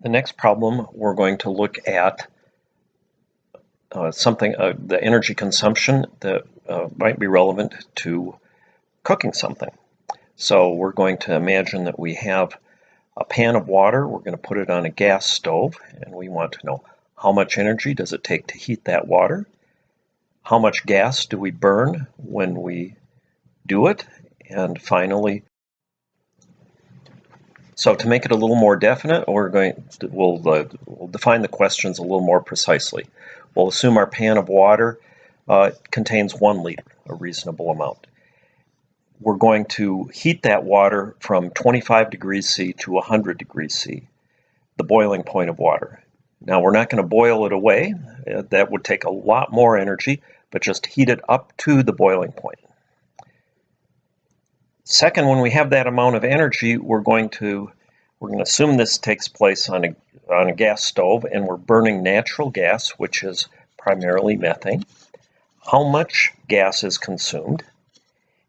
The next problem, we're going to look at the energy consumption that might be relevant to cooking something. So we're going to imagine that we have a pan of water. We're going to put it on a gas stove, and we want to know how much energy does it take to heat that water? How much gas do we burn when we do it? And finally, so to make it a little more definite, we'll define the questions a little more precisely. We'll assume our pan of water contains 1 liter, a reasonable amount. We're going to heat that water from 25 degrees C to 100 degrees C, the boiling point of water. Now, we're not going to boil it away. That would take a lot more energy, but just heat it up to the boiling point. Second, when we have that amount of energy, we're going to assume this takes place on a gas stove, and we're burning natural gas, which is primarily methane. How much gas is consumed?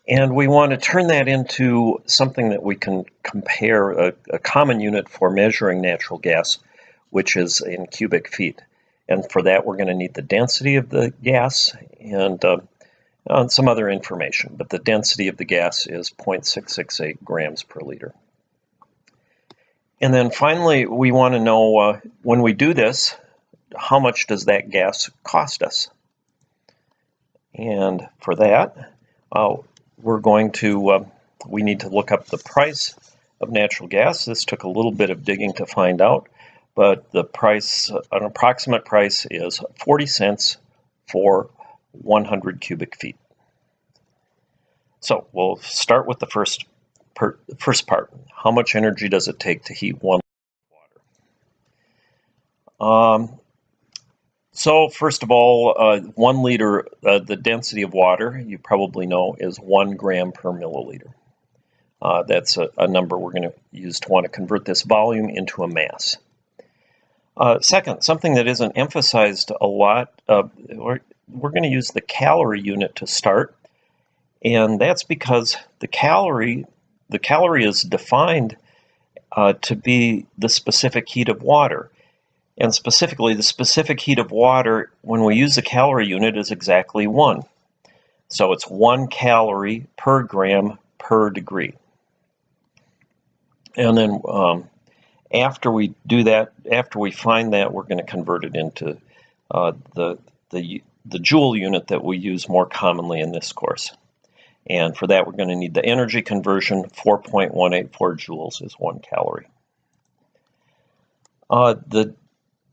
And we want to turn that into something that we can compare, a common unit for measuring natural gas, which is in cubic feet. And for that, we're going to need the density of the gas and some other information, but the density of the gas is 0.668 grams per liter. And then finally, we want to know, when we do this, how much does that gas cost us? And for that, we need to look up the price of natural gas. This took a little bit of digging to find out, but the price, an approximate price, is 40 cents for 100 cubic feet. So we'll start with the first part. How much energy does it take to heat 1 liter of water? So first of all, 1 liter, the density of water, you probably know, is 1 gram per milliliter. That's a number we're going to use to want to convert this volume into a mass. Second, something that isn't emphasized a lot, we're going to use the calorie unit to start, and that's because the calorie is defined to be the specific heat of water. And specifically, the specific heat of water, when we use the calorie unit, is exactly 1. So it's 1 calorie per gram per degree. And then after we do that, after we find that, we're going to convert it into the joule unit that we use more commonly in this course. And for that, we're going to need the energy conversion. 4.184 joules is 1 calorie.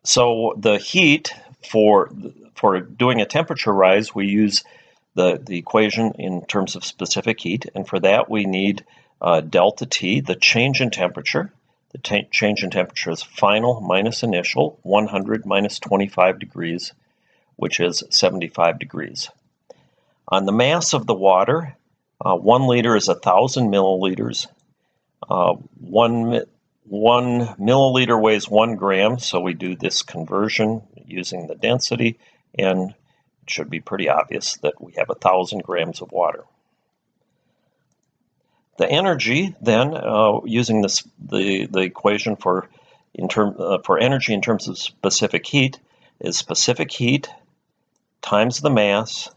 So the heat, for doing a temperature rise, we use the equation in terms of specific heat. And for that, we need delta T, the change in temperature. The change in temperature is final minus initial, 100 minus 25 degrees, which is 75 degrees. On the mass of the water, 1 liter is 1,000 milliliters. 1 milliliter weighs 1 gram, so we do this conversion using the density, and it should be pretty obvious that we have 1,000 grams of water. The energy, then, using the equation for energy in terms of specific heat, is specific heat times the mass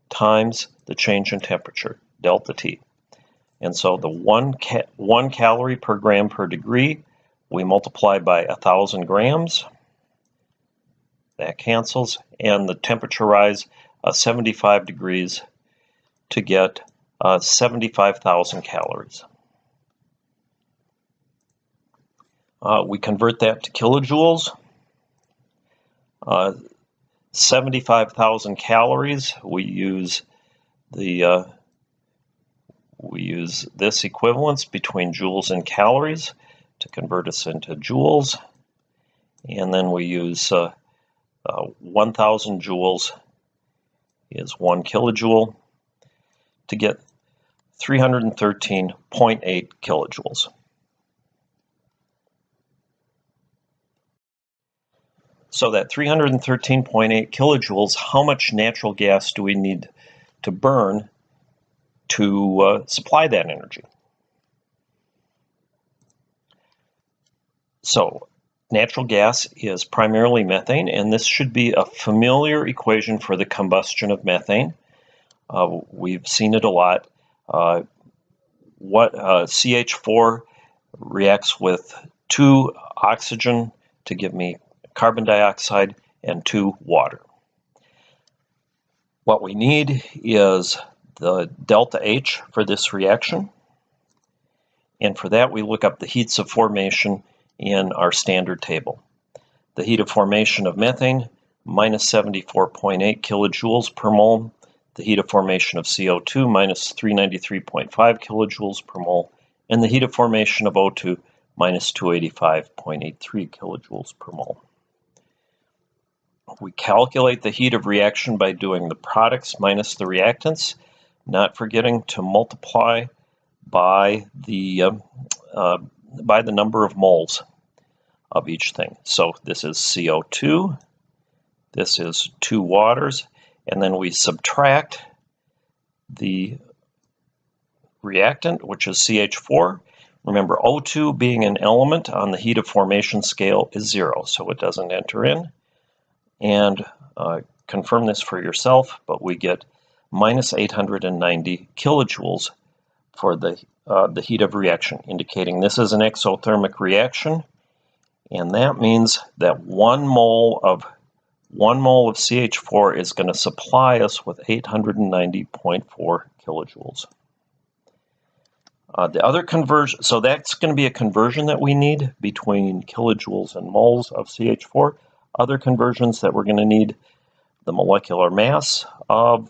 times the change in temperature, delta T. And so the 1 calorie per gram per degree, we multiply by 1,000 grams. That cancels. And the temperature rise 75 degrees to get 75,000 calories. We convert that to kilojoules. 75,000 calories, we use this equivalence between joules and calories to convert us into joules, and then we use 1,000 joules is 1 kilojoule to get 313.8 kilojoules. So that 313.8 kilojoules, how much natural gas do we need to burn to supply that energy? So natural gas is primarily methane, and this should be a familiar equation for the combustion of methane. We've seen it a lot. CH4 reacts with 2 oxygen to give me carbon dioxide and 2 water. What we need is the delta H for this reaction, and for that we look up the heats of formation in our standard table. The heat of formation of methane, minus 74.8 kilojoules per mole. The heat of formation of CO2, minus 393.5 kilojoules per mole. And the heat of formation of O2, minus 285.83 kilojoules per mole. We calculate the heat of reaction by doing the products minus the reactants, not forgetting to multiply by the number of moles of each thing. So this is CO2, this is 2 waters, and then we subtract the reactant, which is CH4. Remember, O2 being an element on the heat of formation scale is 0, so it doesn't enter in. And confirm this for yourself, but we get minus 890 kilojoules for the heat of reaction, indicating this is an exothermic reaction, and that means that 1 mole of CH4 is going to supply us with 890.4 kilojoules. The other conversion, so that's going to be a conversion that we need between kilojoules and moles of CH4. Other conversions that we're going to need: the molecular mass of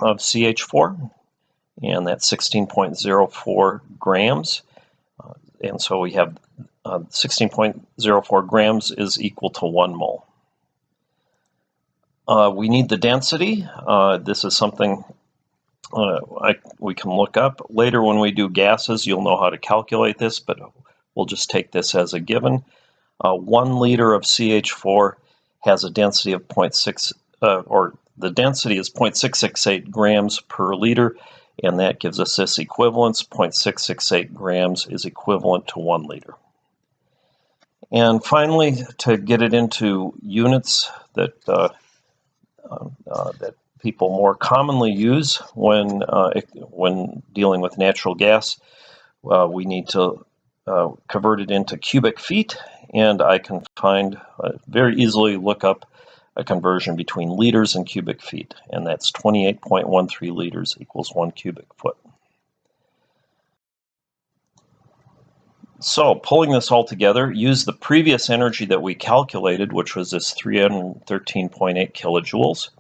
CH4, and that's 16.04 grams. And so we have 16.04 grams is equal to 1 mole. We need the density. This is something we can look up. Later when we do gases, you'll know how to calculate this, but we'll just take this as a given. 1 liter of CH4 has a density of 0.6, or the density is 0.668 grams per liter, and that gives us this equivalence. 0.668 grams is equivalent to 1 liter. And finally, to get it into units that people more commonly use when dealing with natural gas, we need to convert it into cubic feet, and I can very easily look up a conversion between liters and cubic feet, and that's 28.13 liters equals 1 cubic foot. So pulling this all together, use the previous energy that we calculated, which was this 313.8 kilojoules.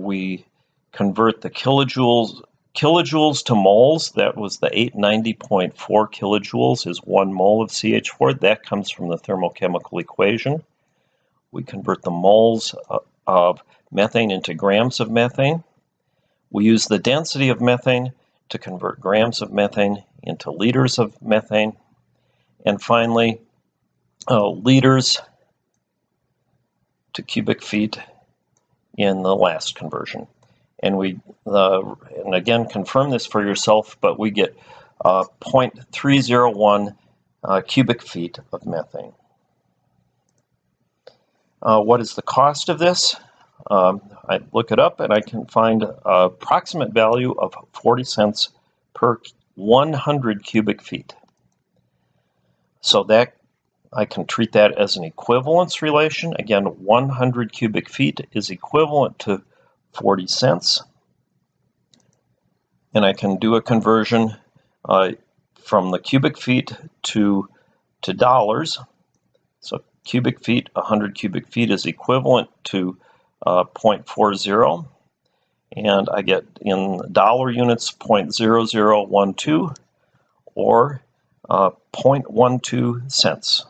We convert the kilojoules to moles. That was the 890.4 kilojoules is 1 mole of CH4. That comes from the thermochemical equation. We convert the moles of methane into grams of methane. We use the density of methane to convert grams of methane into liters of methane. And finally, liters to cubic feet in the last conversion. And and again, confirm this for yourself, but we get 0.301 cubic feet of methane. What is the cost of this? I look it up and I can find an approximate value of 40 cents per 100 cubic feet. So that I can treat that as an equivalence relation. Again, 100 cubic feet is equivalent to 40 cents. And I can do a conversion from the cubic feet to dollars. So cubic feet, 100 cubic feet is equivalent to 0.40. And I get in dollar units 0.0012 or 0.12 cents.